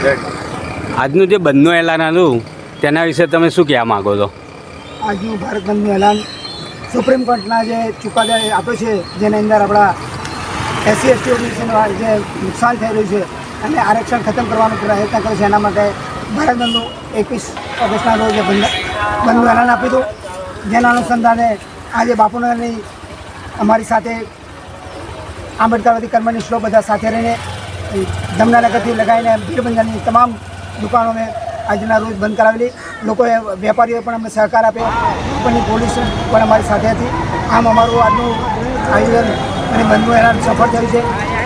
આજનું જે બંધનું એલાન હતું તેના વિશે તમે શું કહેવા માગો છો? આજનું ભારત બંધનું એલાન સુપ્રીમ કોર્ટના જે ચુકાદા આપ્યો છે, જેની અંદર આપણા SC ST ઓબીસીનું જે નુકસાન થઈ રહ્યું છે અને આરક્ષણ ખતમ કરવાનો પ્રયત્ન કર્યો છે, એના માટે ભારત બંધનું 21 ઓગસ્ટના રોજ બંધનું એલાન આપ્યું હતું. જેના અનુસંધાને આજે બાપુનગરની અમારી સાથે આંબેડકરવાદી કર્મનિષ્ઠો બધા સાથે રહીને જમનાનગરથી લગાવીને ભીડબંધનની તમામ દુકાનો મેં આજના રોજ બંધ કરાવેલી. લોકોએ વેપારીઓએ પણ અમને સહકાર આપ્યો, લોકોની પોલીસ પણ અમારી સાથે હતી. આમ અમારું આજનું આયોજન અને બંધનું એલાન સફળ થયું છે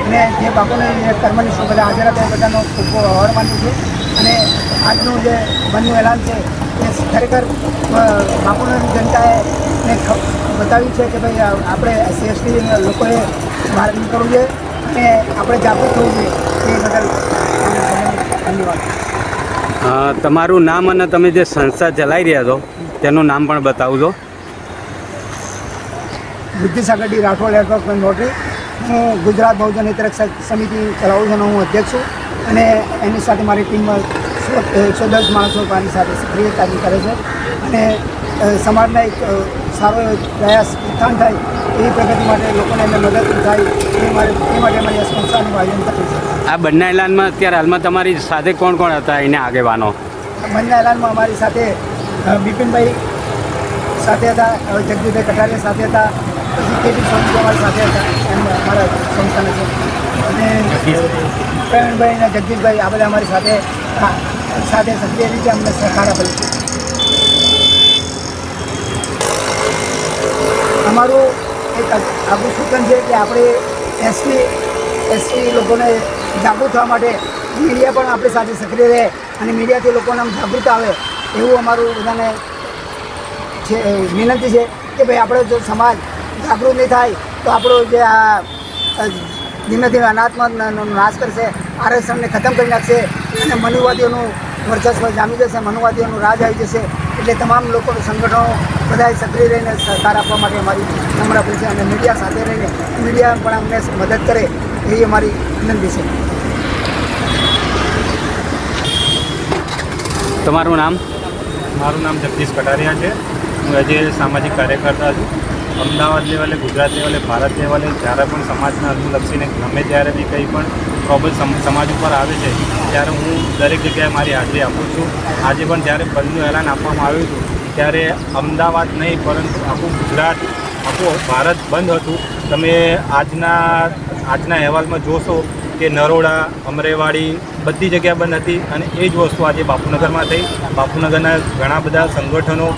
અને જે બાપુને જે કર્મનિષ્ઠો બધા હાજર હતા એ બધાનો ખૂબ આભાર માનું છું. અને આજનું જે બંધનું એલાન છે એ ખરેખર બાપુનગરની જનતાએ બતાવ્યું છે કે ભાઈ આપણે SC ST લોકોએ બહાર નીકળવું જોઈએ અને આપણે જાગૃત થવું જોઈએ. એ બદલ ધન્યવાદ. તમારું નામ અને તમે જે સંસ્થા ચલાવી રહ્યા છો તેનું નામ પણ બતાવજો. બુદ્ધિસાગર ડી રાઠોડ એડવોકેટ નોટરી. હું ગુજરાત બહુજન હિતરક્ષ સમિતિ ચલાવું છું અને હું અધ્યક્ષ છું. અને એની સાથે મારી ટીમમાં 110 માણસો મારી સાથે સક્રિયતાથી કરે છે અને સમાજના એક સારો પ્રયાસ ઉત્થાન થાય એવી પ્રગતિ માટે લોકોને એમને મદદ થાય એ માટે મારી સંસ્થાનું આયોજન કર્યું છે. આ બંને એલાનમાં અત્યારે હાલમાં તમારી સાથે કોણ કોણ હતા એના આગેવાનો? બંને એલાનમાં અમારી સાથે બિપિનભાઈ સાથે હતા, જગદીશભાઈ કટારિયા સાથે હતા, પછી KT સોની અમારી સાથે હતા, એમ અમારા સંસ્થાના છે. અને પ્રવીણભાઈ અને જગદીશભાઈ આ બધા અમારી સાથે સક્રિય રીતે અમને સહકાર આપેલો છે. અમારું એક આગવું સૂચન છે કે આપણે SC લોકોને જાગૃત થવા માટે મીડિયા પણ આપણી સાથે સક્રિય રહે અને મીડિયાથી લોકોને જાગૃત આવે એવું અમારું બધાને છે વિનંતી છે કે ભાઈ આપણો જો સમાજ જાગૃત નહીં થાય તો આપણો જે આ ધીમે ધીમે અનાત્મનો નાશ કરશે, આરક્ષણને ખતમ કરી નાખશે અને મનુવાદીઓનું વર્ચસ્વ જામી જશે, મનુવાદીઓનું રાજ આવી જશે. એટલે તમામ લોકોનું સંગઠનો બધાએ સક્રિય રહીને સહકાર આપવા માટે અમારી નમ્ર અપીલ છે અને મીડિયા સાથે રહીને મીડિયા પણ અમને મદદ કરે એવી અમારી વિનંતી છે. તમારું નામ? મારું નામ જગદીશ કટારિયા છે. હું આજે સામાજિક કાર્યકર્તા છું. અમદાવાદ લેવલે, ગુજરાત લેવલે, ભારત લેવલે જ્યારે પણ સમાજના અનુલક્ષીને ગમે ત્યારે બી કંઈ પણ પ્રોબ્લેમ સમાજ ઉપર આવે છે ત્યારે હું દરેક જગ્યાએ મારી હાજરી આપું છું. આજે પણ જ્યારે બંધનું એલાન આપવામાં આવ્યું હતું ત્યારે અમદાવાદ નહીં પરંતુ આખું ગુજરાત, આખું ભારત બંધ હતું. તમે આજના અહેવાલમાં જોશો કે નરોડા, અમરેવાડી બધી જગ્યા બંધ હતી અને એ જ વસ્તુ આજે બાપુનગરમાં થઈ. બાપુનગરના ઘણા બધા સંગઠનો,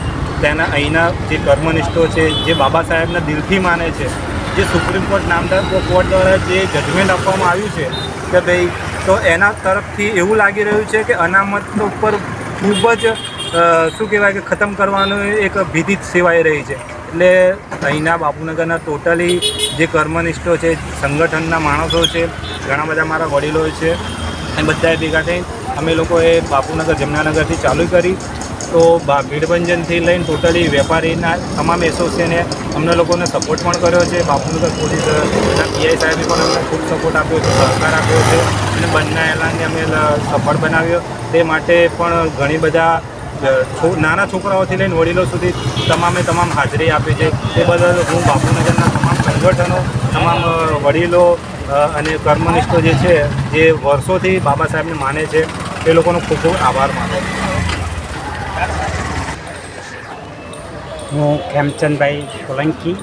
તેના અહીંના જે કર્મનિષ્ઠો છે, જે બાબા સાહેબના દિલથી માને છે, જે સુપ્રીમ કોર્ટ નામદાર કોર્ટ દ્વારા જે જજમેન્ટ આપવામાં આવ્યું છે કે ભાઈ, તો એના તરફથી એવું લાગી રહ્યું છે કે અનામત ઉપર ખૂબ જ શું કહેવાય કે ખતમ કરવાનું એક ભીતિ સેવાઈ રહી છે. એટલે અહીંના બાપુનગરના ટોટલી જે કર્મનિષ્ઠો છે, સંગઠનના માણસો છે, ઘણા બધા મારા વડીલો છે, એ બધાએ ભેગા થઈ અમે લોકોએ બાપુનગર જમનાનગરથી ચાલુ કરી. તો ભીડભંજનથી લઈને ટોટલી વેપારીના તમામ એસોસિએશને અમને લોકોને સપોર્ટ પણ કર્યો છે. બાપુનગર પોલીસના PI સાહેબે પણ અમને ખૂબ સપોર્ટ આપ્યો છે, સહકાર આપ્યો છે અને બંને એલાનને અમે સફળ બનાવ્યો. તે માટે પણ ઘણી બધા નાના છોકરાઓથી લઈને વડીલો સુધી તમામ હાજરી આપી છે. તે બદલ હું બાપુનગરના તમામ સંગઠનો, તમામ વડીલો અને કર્મનિષ્ઠો જે છે, જે વર્ષોથી બાબા સાહેબને માને છે, તે લોકોનો ખૂબ ખૂબ આભાર માનું છું. હું ખેમચંદભાઈ સોલંકી,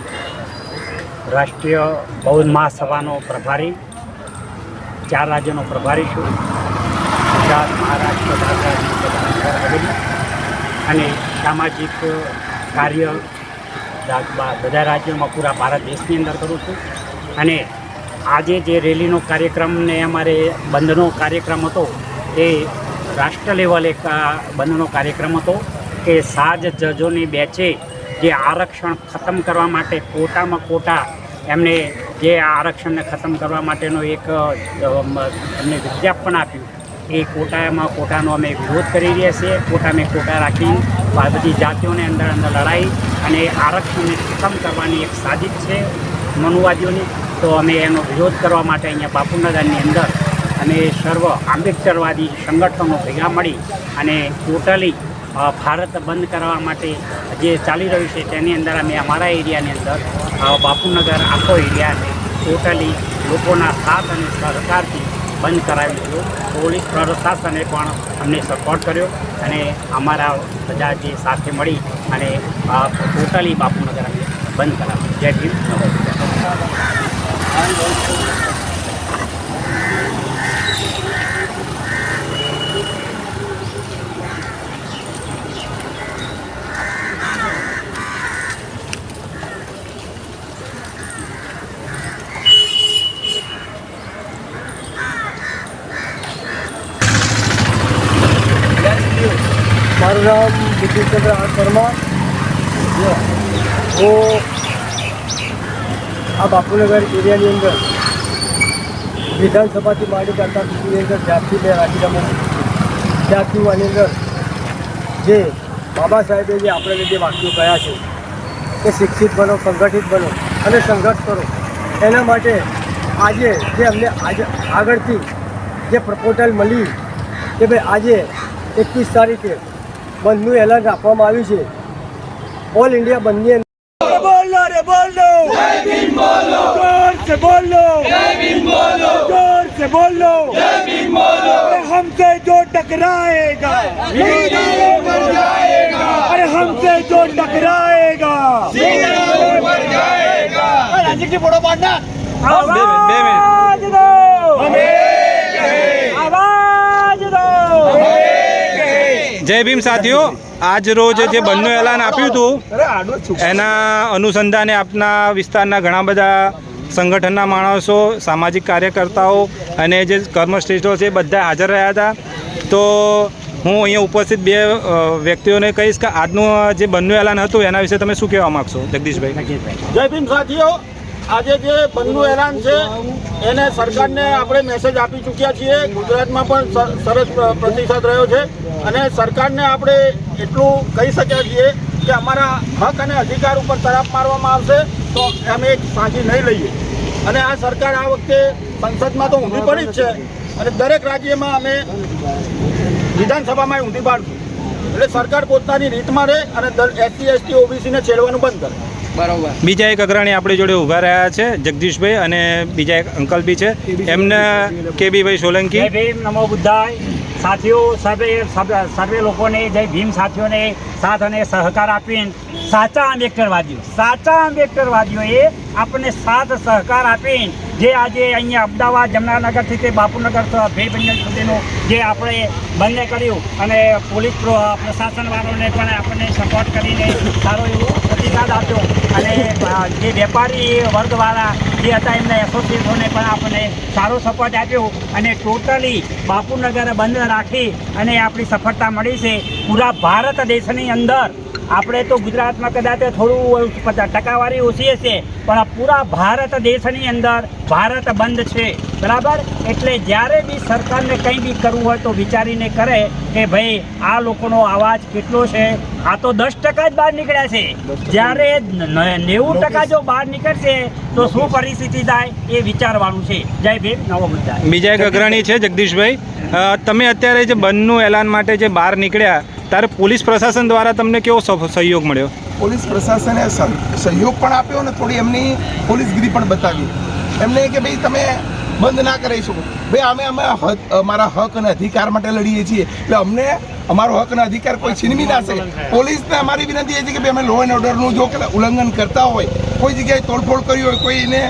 રાષ્ટ્રીય બૌદ્ધ મહાસભાનો પ્રભારી, 4 રાજ્યોનો પ્રભારી છું. ગુજરાત, મહારાષ્ટ્ર, અને સામાજિક કાર્ય બધા રાજ્યોમાં પૂરા ભારત દેશની અંદર કરું છું. અને આજે જે રેલીનો કાર્યક્રમ ને અમારે બંધનો કાર્યક્રમ હતો એ રાષ્ટ્ર લેવલે બંધનો કાર્યક્રમ હતો કે સાજ જજોની બેચે જે આરક્ષણ ખતમ કરવા માટે કોટા એમને જે આરક્ષણને ખતમ કરવા માટેનો એક એમને વિજ્ઞાપન આપ્યું. એ કોટાનો અમે વિરોધ કરી રહ્યા છીએ. કોટા રાખી બધી જાતિઓને અંદર લડાઈ અને આરક્ષણને ખતમ કરવાની એક સાજિશ છે મનુવાદીઓની. તો અમે એનો વિરોધ કરવા માટે અહીંયા બાપુનગરની અંદર અને સર્વ આંબેડકરવાદી સંગઠનો ભેગા મળી અને ટોટલી ભારત બંધ કરવા માટે જે ચાલી રહ્યું છે તેની અંદર અમે અમારા એરિયાની અંદર બાપુનગર આખો એરિયાને ટોટલી લોકોના સાથ અને સહકારથી બંધ કરાવ્યું હતું. પોલીસ પ્રશાસને પણ અમને સપોર્ટ કર્યો અને અમારા બધા જે સાથે મળી અને ટોટલી બાપુનગર અમે બંધ કરાવ્યું. જય ભીમ. મારું નામ બિપિનચંદ્ર આર પરમાર. હું આ બાપુનગર એરિયાની અંદર વિધાનસભાથી માંડી કરતા સુધીની અંદર જ્યારથી મેં રાજીનામું ત્યારથી હું આની અંદર જે બાબા સાહેબે જે આપણે જે વાક્યો કહ્યા છે કે શિક્ષિત બનો, સંગઠિત બનો અને સંઘર્ષ કરો, એના માટે આજે જે અમને આજે આગળથી જે પ્રપોઝલ મળી કે ભાઈ આજે 21 તારીખે બંધનું એલાન રાખવામાં આવ્યું છે. ઓલ ઇન્ડિયા બંધની અંદર બોલો રે બોલો, જય ભીમ બોલો, જોર से बोलो, जय भीम बोलो, जोर से बोलो, जय भीम बोलो. हमसे जो टकराएगा सीने पर जाएगा, अरे हमसे जो टकराएगा सीने पर जाएगा. राजीव जी फोटो पाडना. आवाज दो, आवाज दो. જય ભીમ સાથીઓ, આજ રોજ જે બંધનું એલાન આપ્યું હતું એના અનુસંધાને આપના વિસ્તારના ઘણા બધા સંગઠનના માણસો, સામાજિક કાર્યકર્તાઓ અને જે કર્મશ્રેષ્ઠો છે બધા હાજર રહ્યા હતા. તો હું અહીંયા ઉપસ્થિત બે વ્યક્તિઓને કહીશ કે આજનું જે બંધનું એલાન હતું એના વિશે તમે શું કહેવા માગશો? જગદીશભાઈ. જય ભીમ સાથીઓ, આજે જે બંધનું એલાન છે એને સરકારને આપણે મેસેજ આપી ચૂક્યા છીએ. ગુજરાતમાં પણ સરસ પ્રતિસાદ રહ્યો છે અને સરકારને આપણે એટલું કહી શક્યા છીએ કે અમારા હક અને અધિકાર ઉપર તરાપ મારવામાં આવશે તો અમે સાંજી નહીં લઈએ. અને આ સરકાર આ વખતે સંસદમાં તો ઊંધી પડી જ છે અને દરેક રાજ્યમાં અમે વિધાનસભામાં ઊંધી પાડશું. એટલે સરકાર પોતાની રીતમાં રહે અને SC ST OBCને છેડવાનું બંધ કરે. બીજા એક અગ્રણી આપણી જોડે ઊભા રહ્યા છે, જગદીશભાઈ, અને બીજા એક અંકલ બી છે, એમને કેબીભાઈ સોલંકી. જય ભીમ, નમો બુદ્ધાય. સાથીઓ, સર્વે લોકોને જય ભીમ. સાથીઓને સાથ અને સહકાર આપીને સાચા આંબેડકરવાદીઓએ આપણને સાથ સહકાર આપીને જે આજે અહીંયા અમદાવાદ, જમનાનગરથી તે બાપુનગર ભેબંજન સુધીનું જે આપણે બંધ કર્યું અને પોલીસ પ્રશાસનવાળાને પણ આપણને સપોર્ટ કરીને સારો એવો પ્રતિસાદ આપ્યો અને જે વેપારી વર્ગવાળા જે હતા એમના એસોસિએશનોને પણ આપણને સારો સપોર્ટ આપ્યો અને ટોટલી બાપુનગર બંધ રાખી અને આપણી સફળતા મળી છે. પૂરા ભારત દેશની અંદર આપણે તો ગુજરાતમાં કદાચ થોડું ટકાવારી ઓછી હશે પણ પૂરા ભારત દેશની અંદર ભારત બંધ છે, બરાબર. એટલે જ્યારે બી સરકારને કંઈ બી કરવું હોય તો વિચારીને કરે કે ભાઈ આ લોકોનો અવાજ કેટલો છે. આ તો 10% જ બહાર નીકળ્યા છે, જ્યારે 90% જો બહાર નીકળશે તો શું પરિસ્થિતિ થાય એ વિચારવાનું છે. જય ભીમ, નવો મુદ્દા. બીજા એક અગ્રણી છે જગદીશભાઈ, તમે અત્યારે જે બંધનું એલાન માટે જે બહાર નીકળ્યા ત્યારે પોલીસ પ્રશાસન દ્વારા તમને કેવો સહયોગ મળ્યો? પોલીસ પ્રશાસને સહયોગ પણ આપ્યો અને થોડી એમની પોલીસગીરી પણ બતાવી. એમને કે ભાઈ તમે બંધ ના કરી શકો, ભાઈ અમે અમારા હક અને અધિકાર માટે લડીએ છીએ એટલે અમને અમારો હક અને અધિકાર કોઈ છીનવી ના શકે. પોલીસને અમારી વિનંતી એ છે કે ભાઈ અમે લો એન્ડ ઓર્ડરનું જો ઉલ્લંઘન કરતા હોય, કોઈ જગ્યાએ તોડફોડ કરી હોય, કોઈને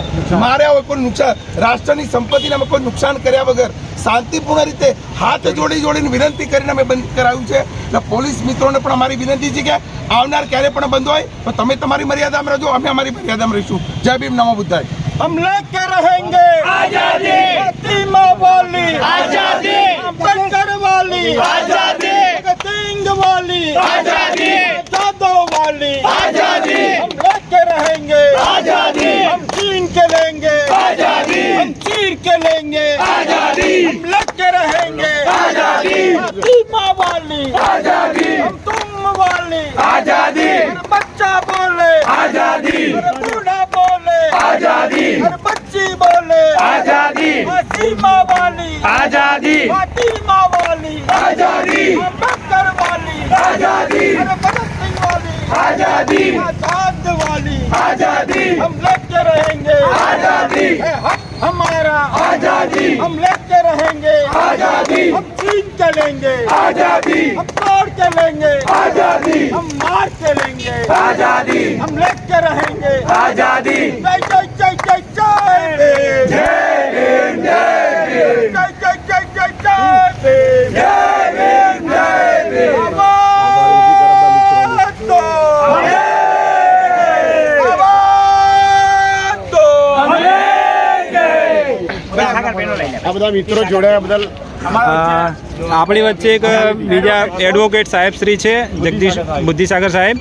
માર્યા હોય, કોઈ નુકસાન, રાષ્ટ્રની સંપત્તિને અમે કોઈ નુકસાન કર્યા વગર શાંતિપૂર્ણ રીતે હાથ જોડીને વિનંતી કરીને અમે બંધ કરાવ્યું છે. એટલે પોલીસ મિત્રોને પણ અમારી વિનંતી છે કે આવનાર ક્યારે પણ બંધ હોય તો તમે તમારી મર્યાદામાં રહેજો, અમે અમારી મર્યાદામાં રહીશું. જય ભીમ, નમો બુદ્ધાય. हम लेके रहेंगे आजादी, सीमा वाली आजादी, अम्बेडकर वाली आजादी, सिंह वाली आजादी, यादव वाली आजादी. हम लेके रहेंगे आजादी, हम छीन के लेंगे आजादी, हम चीर के लेंगे आजादी, हम लेके रहेंगे आजादी, सीमा वाली आजादी, हम तुम वाली आजादी. बच्चा बोले आजादी, बूढ़ा बोले आजादी, हर बच्ची बोले आजादी, सीमा वाली आजादी वाली आजादी हम लेके रहेंगे आजादी हक हमारा आजादी हम लेके रहेंगे आजादी हम छीन के लेंगे आजादी हम तोड़ के लेंगे आजादी हम मार के लेंगे आजादी हम लेके रहेंगे आजादी जय जय जय जय जय भीम जय भीम जय जय जय जय जय भीम जय भीम आवाज दो आवाज दो આ બધા મિત્રો જોડાયા બદલ આપણી વચ્ચે એક બીજા એડવોકેટ સાહેબ શ્રી છે જગદીશ બુદ્ધિસાગર સાહેબ